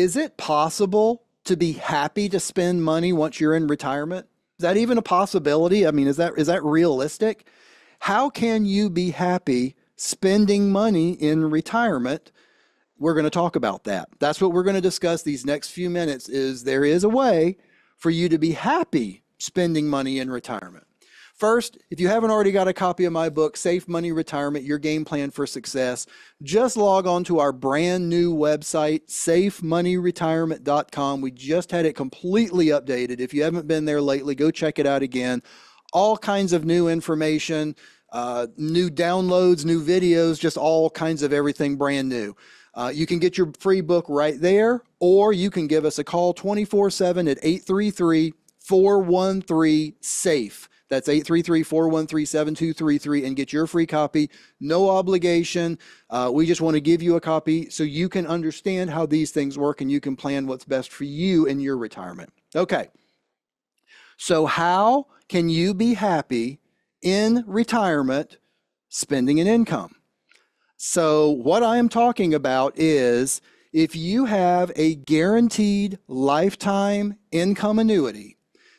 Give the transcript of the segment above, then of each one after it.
is it possible to be happy to spend money once you're in retirement? Is that even a possibility? I mean, is that realistic? How can you be happy spending money in retirement? We're going to talk about that. That's what we're going to discuss these next few minutes is there is a way for you to be happy spending money in retirement. First, if you haven't already got a copy of my book, Safe Money Retirement, Your Game Plan for Success, just log on to our brand new website, safemoneyretirement.com. We just had it completely updated. If you haven't been there lately, go check it out again. All kinds of new information, new downloads, new videos, just all kinds of everything brand new. You can get your free book right there, or you can give us a call 24/7 at 833-413-SAFE. That's 833-413-7233 and get your free copy. No obligation. We just want to give you a copy so you can understand how these things work and you can plan what's best for you in your retirement. Okay. So how can you be happy in retirement spending an income? So what I am talking about is if you have a guaranteed lifetime income annuity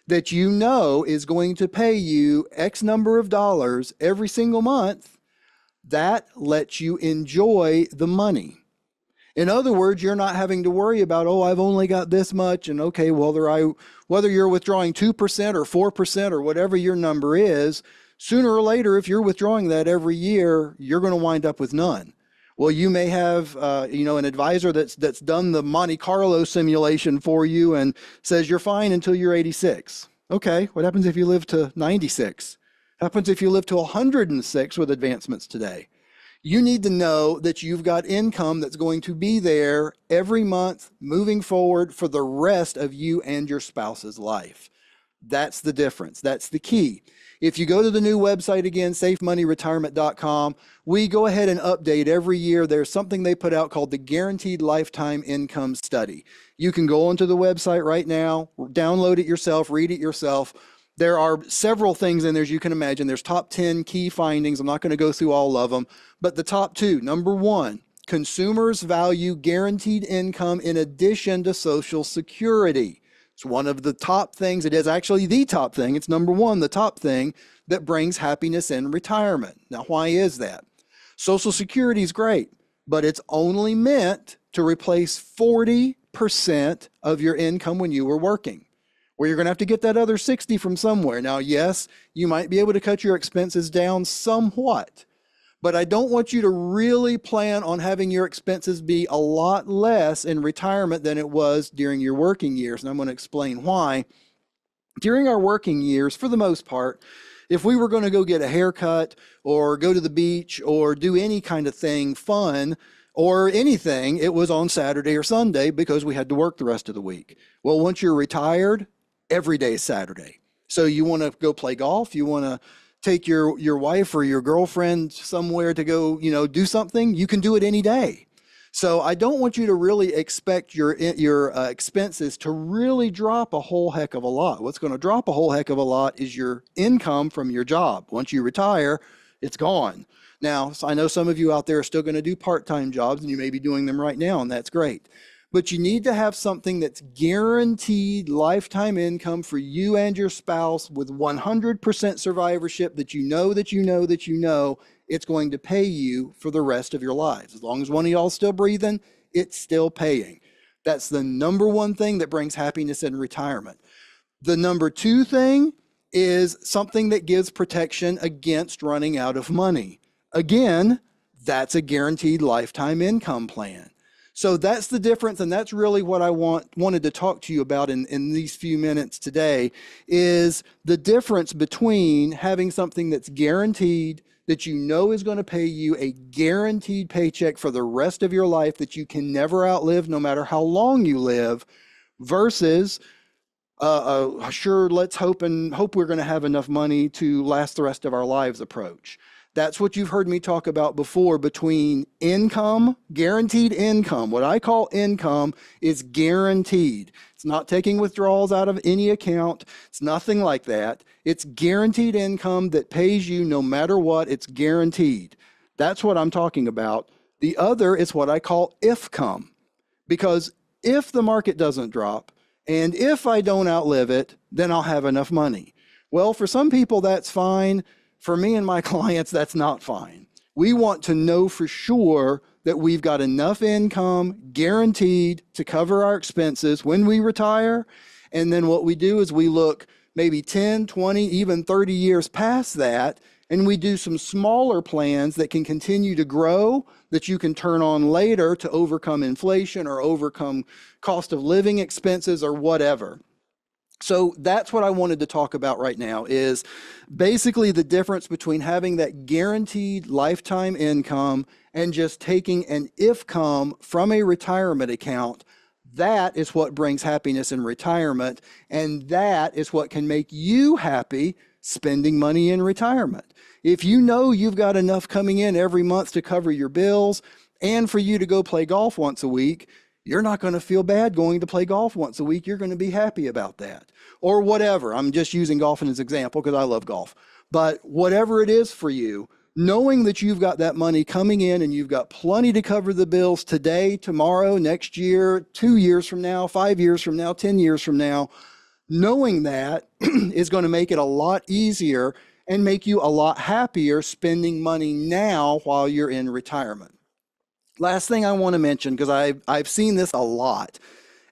that you know is going to pay you X number of dollars every single month, that lets you enjoy the money. In other words, you're not having to worry about, oh, I've only got this much, and okay, whether you're withdrawing 2% or 4% or whatever your number is, sooner or later, if you're withdrawing that every year, you're going to wind up with none. Well, you may have, an advisor that's done the Monte Carlo simulation for you and says you're fine until you're 86. Okay, what happens if you live to 96? What happens if you live to 106 with advancements today? You need to know that you've got income that's going to be there every month moving forward for the rest of you and your spouse's life. That's the difference. That's the key. If you go to the new website again, safemoneyretirement.com, we go ahead and update every year. There's something they put out called the Guaranteed Lifetime Income Study. You can go onto the website right now, download it yourself, read it yourself. There are several things in there, as you can imagine. There's top 10 key findings. I'm not going to go through all of them, but the top two. Number one, consumers value guaranteed income in addition to Social Security. It's one of the top things. It is actually the top thing. It's number one, the top thing that brings happiness in retirement. Now, why is that? Social Security is great, but it's only meant to replace 40% of your income when you were working, where you're going to have to get that other 60 from somewhere. Now, yes, you might be able to cut your expenses down somewhat, but I don't want you to really plan on having your expenses be a lot less in retirement than it was during your working years. And I'm going to explain why. During our working years, for the most part, if we were going to go get a haircut or go to the beach or do any kind of thing fun or anything, it was on Saturday or Sunday because we had to work the rest of the week. Well, once you're retired, every day is Saturday. So you want to go play golf, you want to take your wife or your girlfriend somewhere to go, do something, you can do it any day. So I don't want you to really expect your expenses to really drop a whole heck of a lot. What's going to drop a whole heck of a lot is your income from your job. Once you retire, it's gone. Now, I know some of you out there are still going to do part-time jobs, and you may be doing them right now, and that's great. But you need to have something that's guaranteed lifetime income for you and your spouse with 100% survivorship that you know it's going to pay you for the rest of your lives. As long as one of y'all is still breathing, it's still paying. That's the number one thing that brings happiness in retirement. The number two thing is something that gives protection against running out of money. Again, that's a guaranteed lifetime income plan. So that's the difference, and that's really what I wanted to talk to you about in these few minutes today, is the difference between having something that's guaranteed, that you know is going to pay you a guaranteed paycheck for the rest of your life that you can never outlive no matter how long you live, versus sure, let's hope we're going to have enough money to last the rest of our lives approach. That's what you've heard me talk about before between income, guaranteed income. What I call income is guaranteed. It's not taking withdrawals out of any account. It's nothing like that. It's guaranteed income that pays you no matter what. It's guaranteed. That's what I'm talking about. The other is what I call IFCOME, because if the market doesn't drop, and if I don't outlive it, then I'll have enough money. Well, for some people, that's fine. For me and my clients, that's not fine. We want to know for sure that we've got enough income guaranteed to cover our expenses when we retire. And then what we do is we look maybe 10, 20, even 30 years past that, and we do some smaller plans that can continue to grow, that you can turn on later to overcome inflation or overcome cost of living expenses or whatever. So that's what I wanted to talk about right now, is basically the difference between having that guaranteed lifetime income and just taking an if-come from a retirement account. That is what brings happiness in retirement, and that is what can make you happy spending money in retirement. If you know you've got enough coming in every month to cover your bills and for you to go play golf once a week, you're not going to feel bad going to play golf once a week. You're going to be happy about that. Or whatever. I'm just using golf as an example because I love golf. But whatever it is for you, knowing that you've got that money coming in and you've got plenty to cover the bills today, tomorrow, next year, 2 years from now, 5 years from now, 10 years from now, knowing that is going to make it a lot easier and make you a lot happier spending money now while you're in retirement. Last thing I want to mention, because I've seen this a lot,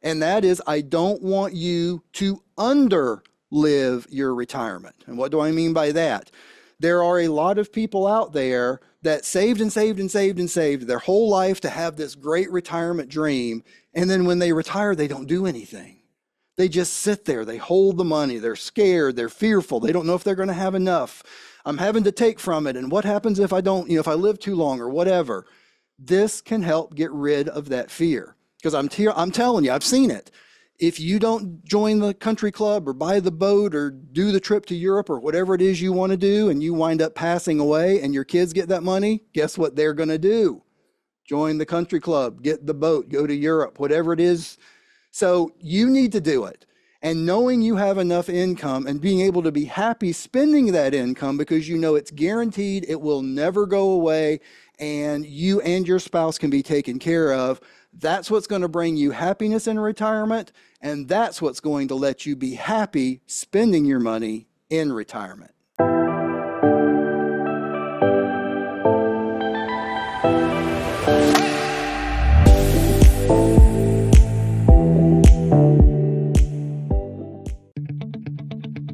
and that is I don't want you to underlive your retirement. And what do I mean by that? There are a lot of people out there that saved and saved and saved and saved their whole life to have this great retirement dream, and then when they retire, they don't do anything. They just sit there, they hold the money, they're scared, they're fearful, they don't know if they're going to have enough. I'm having to take from it, and what happens if I don't, if I live too long or whatever. This can help get rid of that fear, because I'm telling you, I've seen it. If you don't join the country club or buy the boat or do the trip to Europe or whatever it is you want to do, and you wind up passing away and your kids get that money, guess what they're going to do? Join the country club, get the boat, go to Europe, whatever it is. So you need to do it. And knowing you have enough income and being able to be happy spending that income because you know it's guaranteed, it will never go away, and you and your spouse can be taken care of, that's what's going to bring you happiness in retirement, and that's what's going to let you be happy spending your money in retirement.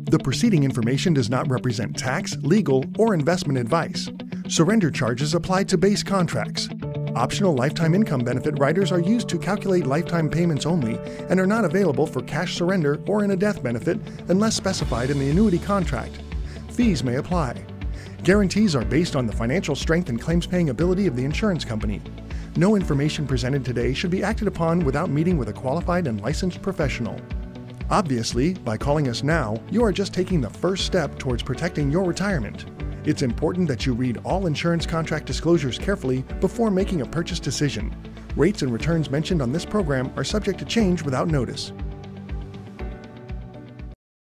The preceding information does not represent tax, legal, or investment advice. Surrender charges apply to base contracts. Optional lifetime income benefit riders are used to calculate lifetime payments only and are not available for cash surrender or in a death benefit unless specified in the annuity contract. Fees may apply. Guarantees are based on the financial strength and claims-paying ability of the insurance company. No information presented today should be acted upon without meeting with a qualified and licensed professional. Obviously, by calling us now, you are just taking the first step towards protecting your retirement. It's important that you read all insurance contract disclosures carefully before making a purchase decision. Rates and returns mentioned on this program are subject to change without notice.